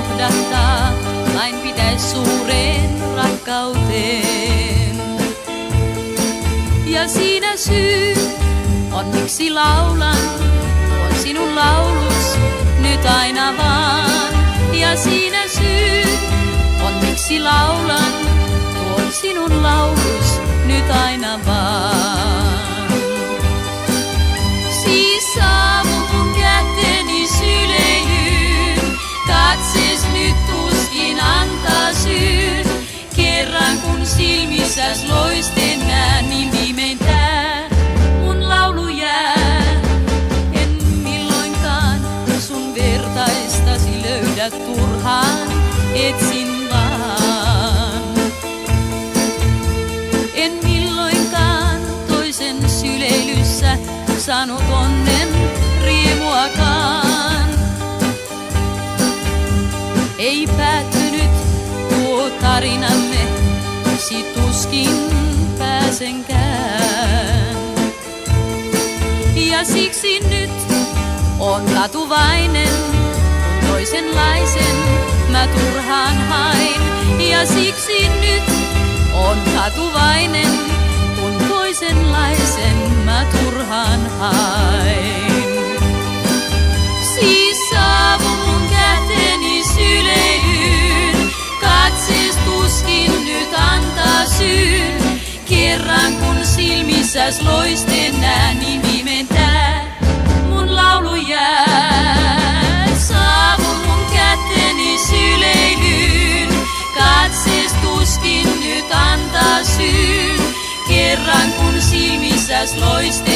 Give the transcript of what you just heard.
johdattaa, vain pitäis suureen rakkauteen. Ja siinä syy on miksi laulan, tuon sinun laulus nyt aina vaan. Ja siinä syy on miksi laulan, tuon sinun laulus nyt aina vaan. Siis saavun mun käteni syleilyyn, katses nyt tuskin antaa syyn. Kerran kun silmissäs loisten näen, niin viimein tää mun laulu jää. En milloinkaan sun vertaistasi löydä turhaan, etsin vaan. En milloinkaan toisen syleilyssä saanut onnen riemuakaan. Ei päättynyt tuo tarinamme, sit tuskin pääsenkään. Ja siksi nyt on katuvainen, kun toisenlaisen mä turhaan hain. Ja siksi nyt on katuvainen, kun toisenlaisen mä turhaan hain. Siis saavun mun käteni syleilyyn, katses tuskin nyt antaa syyn. Kerran kun silmissäs loisten näen, niin viimein tää mun laulu jää. Saavun mun käteni syleilyyn, katses tuskin nyt antaa syyn. Kerran kun silmissäs loisten